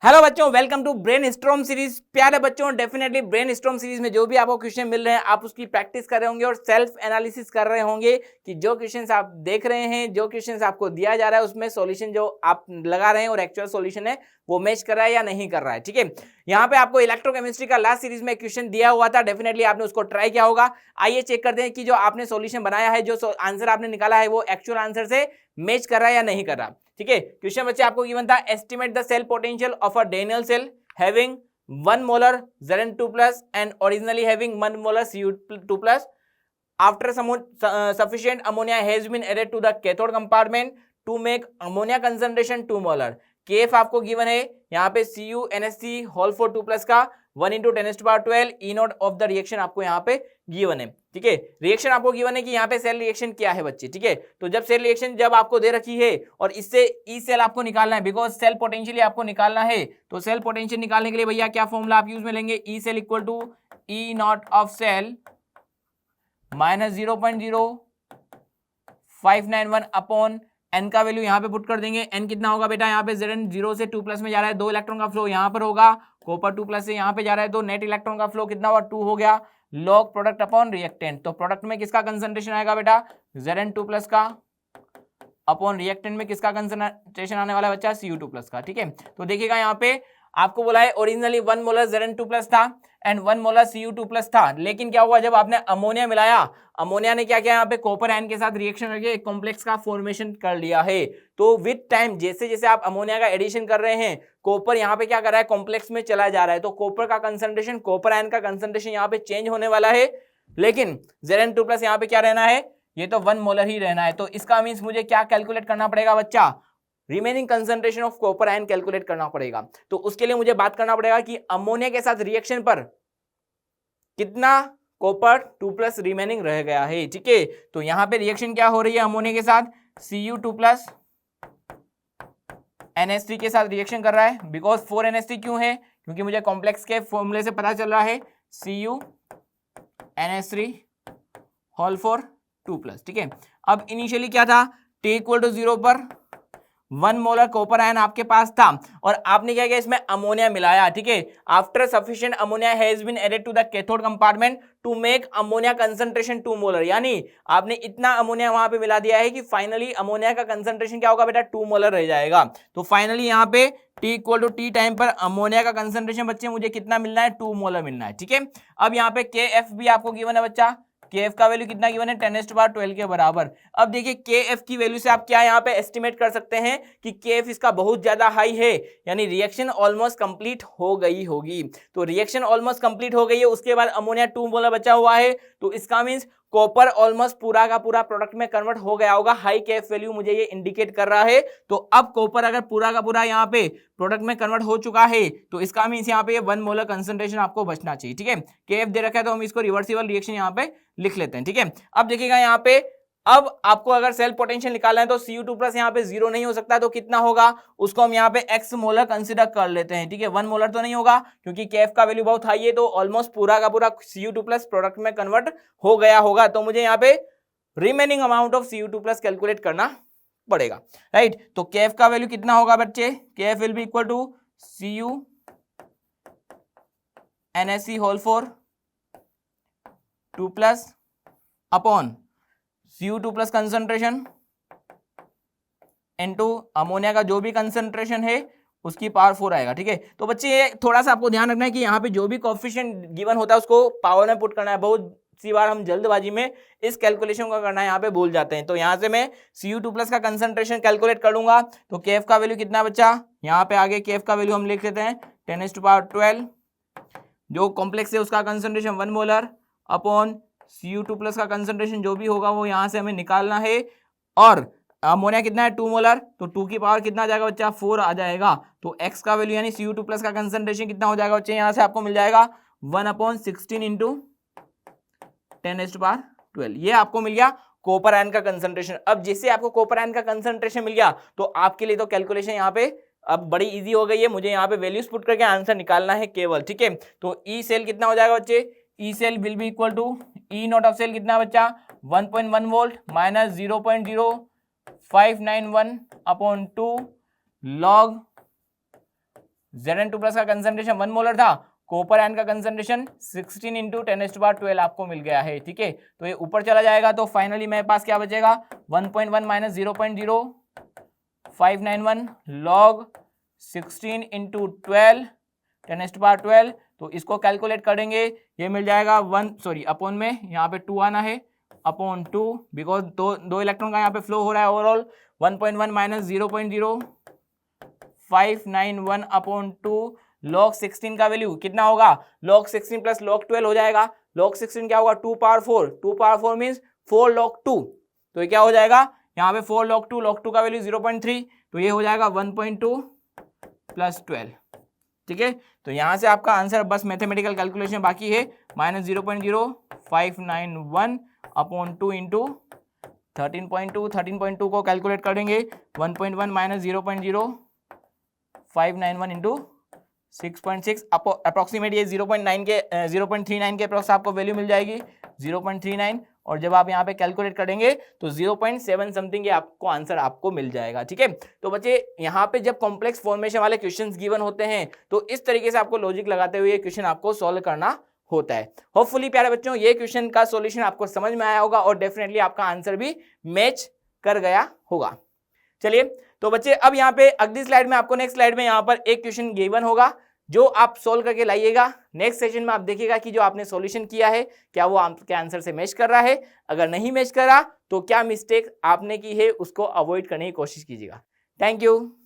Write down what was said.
Hello बच्चों, welcome to brainstorm series. प्यारे बच्चों, डेफिनेटली ब्रेन स्टॉर्म सीरीज में जो भी आपको क्वेश्चन मिल रहे हैं आप उसकी प्रैक्टिस कर रहे होंगे और सेल्फ एनालिसिस कर रहे होंगे कि जो क्वेश्चंस आप देख रहे हैं, जो क्वेश्चंस आपको दिया जा रहा है उसमें सॉल्यूशन जो आप लगा रहे हैं और एक्चुअल सॉल्यूशन है वो मैच कर रहा है या नहीं कर रहा है। ठीक है, यहाँ पे आपको इलेक्ट्रोकेमिस्ट्री का लास्ट सीरीज में क्वेश्चन दिया हुआ था, डेफिनेटली आपने उसको ट्राई किया होगा। आइए चेक करते हैं कि जो आपने सॉल्यूशन बनाया है, जो आंसर आपने निकाला है वो एक्चुअल आंसर से मैच कर रहा है या नहीं कर रहा। ठीक है, क्वेश्चन बच्चे आपको गिवन था, estimate the cell potential of a Daniel cell having 1 molar Zn2 plus and originally having 1 molar Cu2 plus. After sufficient ammonia has been added to the cathode compartment to make ammonia concentration 2 molar. Kf आपको given है यहाँ पे CuNH3 whole four 2 plus का 1 into 10⁻12 E not of the reaction आपको यहाँ पे given है। ठीक है, रिएक्शन आपको गिवन है कि यहाँ पे सेल रिएक्शन क्या है बच्चे। ठीक है, तो जब सेल रिएक्शन जब आपको दे रखी है और इससे ई सेल आपको निकालना है, बिकॉज सेल पोटेंशियली आपको निकालना है, तो सेल पोटेंशियल निकालने के लिए भैया क्या फॉर्मूला आप यूज में लेंगे, E cell equal to E not of cell minus 0.0591 upon n का वैल्यू यहाँ पे पुट कर देंगे। एन कितना होगा बेटा, यहाँ पे Zn 0 से 2 प्लस में जा रहा है, 2 इलेक्ट्रॉन का फ्लो यहाँ पर होगा, कॉपर 2 प्लस से यहाँ पे जा रहा है, तो नेट इलेक्ट्रॉन का फ्लो कितना हुआ 2 हो गया, लॉग प्रोडक्ट अपॉन रिएक्टेंट। तो प्रोडक्ट में किसका कंसंट्रेशन आएगा बेटा, Zn 2 प्लस का, अपॉन रिएक्टेंट में किसका कंसंट्रेशन आने वाला है बच्चा, Cu2 प्लस का। ठीक है, तो देखिएगा यहाँ पे आपको बोला है ओरिजिनली 1 मोलर Zn2 प्लस था एंड 1 मोलर Cu2 प्लस था, लेकिन क्या हुआ जब आपने अमोनिया मिलाया, अमोनिया ने क्या किया यहाँ पे कॉपर आयन के साथ रिएक्शन करके एक कॉम्प्लेक्स का फॉर्मेशन कर लिया है। तो विद टाइम जैसे जैसे आप अमोनिया का एडिशन कर रहे हैं, कॉपर यहाँ पे क्या कर रहा है, कॉम्प्लेक्स में चला जा रहा है, तो कॉपर का कंसंट्रेशन, कॉपर आयन का कंसंट्रेशन यहाँ पे चेंज होने वाला है, लेकिन Zn2 प्लस यहाँ पे क्या रहना है, ये तो 1 मोलर ही रहना है। तो इसका मीन्स मुझे क्या कैलकुलेट करना पड़ेगा बच्चा, remaining concentration of copper ion calculate करना पड़ेगा। तो उसके लिए मुझे बात करना पड़ेगा कि अमोनिया के साथ रिएक्शन पर कितना कॉपर 2 प्लस रिमेनिंग रह गया है। ठीक है, तो यहां पे रिएक्शन क्या हो रही है अमोनिया के साथ, Cu2 प्लस NH3 के साथ रिएक्शन कर रहा है, बिकॉज 4NH3 क्यों है, क्योंकि मुझे कॉम्प्लेक्स के फॉर्मूले से पता चल रहा है CuNH3 होल फॉर 2 प्लस। ठीक है, अब इनिशियली क्या था, T इक्वल टू 0 पर 1 मोलर कॉपर आयन आपके पास था और आपने क्या किया, इसमें अमोनिया मिलाया। ठीक है, after sufficient ammonia has been added to the cathode compartment to make ammonia concentration 2 molar, यानी आपने इतना अमोनिया वहां पे मिला दिया है कि फाइनली अमोनिया का कंसंट्रेशन क्या होगा बेटा, 2 मोलर रह जाएगा। तो फाइनली यहाँ पे T equal to T time पर अमोनिया का कंसंट्रेशन बच्चे मुझे कितना मिलना है, 2 मोलर मिलना है। ठीक है, अब यहाँ पे KF भी आपको गिवन है बच्चा, KF का वैल्यू कितना गिवन है, 10⁻12 के बराबर। अब देखिए KF की वैल्यू से आप क्या यहाँ पे एस्टिमेट कर सकते हैं कि KF इसका बहुत ज्यादा हाई है, यानी रिएक्शन ऑलमोस्ट कंप्लीट हो गई होगी। तो रिएक्शन ऑलमोस्ट कंप्लीट हो गई है, उसके बाद अमोनिया 2 मोलर बचा हुआ है, तो इसका मींस कॉपर ऑलमोस्ट पूरा का पूरा प्रोडक्ट में कन्वर्ट हो गया होगा। हाई KF वैल्यू मुझे ये इंडिकेट कर रहा है। तो अब कॉपर अगर पूरा का पूरा यहाँ पे प्रोडक्ट में कन्वर्ट हो चुका है, तो इसका मींस यहाँ पे 1 मोलर कंसंट्रेशन आपको बचना चाहिए। ठीक है, KF दे रखा है तो हम इसको रिवर्सिबल रिएक्शन यहाँ पे लिख लेते हैं। ठीक है, अब देखिएगा यहाँ पे, अब आपको अगर सेल पोटेंशियल निकालना है तो Cu2 प्लस यहाँ पे 0 नहीं हो सकता, तो कितना होगा, उसको हम यहाँ पे x मोलर कंसिडर कर लेते हैं। ठीक है, 1 मोलर तो नहीं होगा क्योंकि KF का वैल्यू बहुत हाई है, तो ऑलमोस्ट पूरा का पूरा Cu2 प्लस प्रोडक्ट में कन्वर्ट हो गया होगा। तो मुझे यहाँ पे remaining amount of Cu2 plus calculate करना पड़ेगा, राइट। तो KF का वैल्यू कितना होगा बच्चे, KF will be equal to CuNH3 whole four 2 plus upon Cu2 plus concentration into ammonia का जो भी कंसंट्रेशन है उसकी पावर 4 आएगा। ठीक है, तो बच्चे ये थोड़ा सा आपको ध्यान रखना है कि यहाँ पे जो भी कोएफिशिएंट गिवन होता है उसको पावर में पुट करना है। बहुत सी बार हम जल्दबाजी में इस कैलकुलेशन को करना है यहाँ पे भूल जाते हैं। तो यहाँ से मैं Cu2 प्लस का कंसंट्रेशन कैलकुलेट कर लूंगा, तो KF का वैल्यू कितना बच्चा, यहाँ पे आगे KF का वैल्यू हम लिख लेते हैं 10⁻12, जो कॉम्प्लेक्स है उसका concentration 1 molar upon Cu2 plus का कंसंट्रेशन जो भी होगा वो यहाँ से हमें निकालना है, और अमोनिया कितना है 2 मोलर, तो 2 की पावर कितना आ जाएगा बच्चा, 4 आ जाएगा। तो x का वैल्यू यानी Cu2 प्लस का कंसंट्रेशन कितना हो जाएगा बच्चे, यहाँ से आपको मिल जाएगा 1/16 इंटू 10⁻12, ये आपको मिल गया कॉपर आयन का कंसंट्रेशन। अब जैसे आपको कॉपर आयन का कंसंट्रेशन मिल गया तो आपके लिए तो कैलकुलेशन यहाँ पे अब बड़ी इजी हो गई है, मुझे यहाँ पे वैल्यूज पुट करके आंसर निकालना है केवल। ठीक है, तो ई सेल कितना हो जाएगा बच्चे, E cell will be equal to E not of cell कितना बच्चा, 1.1 volt minus 0.0591 upon 2 log Zn2+ का कंसंट्रेशन 1 मोलर था, कॉपर आयन का कंसंट्रेशन 16 × 10⁻12 आपको मिल गया है, ठीक है। तो ये ऊपर चला जाएगा तो फाइनली मेरे पास क्या बचेगा, 1.1 माइनस 0.0591 log 16 × 12 10⁻12। तो इसको कैलकुलेट करेंगे, ये मिल जाएगा अपॉन में यहाँ पे 2 आना है, अपॉन 2, बिकॉज दो इलेक्ट्रॉन का यहाँ पे फ्लो हो रहा है ओवरऑल। 1.1 माइनस 0.0591 अपॉन 2 log 16 का वैल्यू कितना होगा, log 16 प्लस log 12 हो जाएगा। log 16 क्या होगा, 2 पावर 4, 2 पावर 4 मीन्स 4 log 2। तो ये क्या हो जाएगा, यहाँ पे 4 log 2 का वैल्यू 0.3, तो ये हो जाएगा 1.2 प्लस 12, ठीक है। तो यहाँ से आपका आंसर बस मैथमेटिकल कैलकुलेशन बाकी है, माइनस 0.0591 अपॉन 2 इंटू 13.2 को कैलकुलेट करेंगे, 1.1 माइनस 0.0591 इंटू 6.6 अप्रोक्सीमेट ये 0.39 के अप्रोक्स आपको वैल्यू मिल जाएगी 0.39, और जब आप यहाँ पे कैलकुलेट करेंगे तो 0.7 समथिंग ये आपको आंसर आपको मिल जाएगा, ठीक है। तो बच्चे यहाँ पे जब कॉम्प्लेक्स फॉर्मेशन वाले क्वेश्चंस गिवन होते हैं तो इस तरीके से आपको लॉजिक लगाते हुए ये क्वेश्चन आपको सॉल्व करना होता है। होपफुली प्यारे बच्चों ये क्वेश्चन का सॉल्यूशन आपको समझ में आया होगा और डेफिनेटली आपका आंसर भी मैच कर गया होगा। चलिए तो बच्चे अब यहाँ पे अगली स्लाइड में आपको नेक्स्ट स्लाइड में यहाँ पर एक क्वेश्चन गिवन होगा जो आप सोल्व करके लाइएगा। नेक्स्ट सेशन में आप देखिएगा कि जो आपने सॉल्यूशन किया है क्या वो आपके आंसर से मैच कर रहा है, अगर नहीं मैच कर रहा तो क्या मिस्टेक आपने की है उसको अवॉइड करने की कोशिश कीजिएगा। Thank you.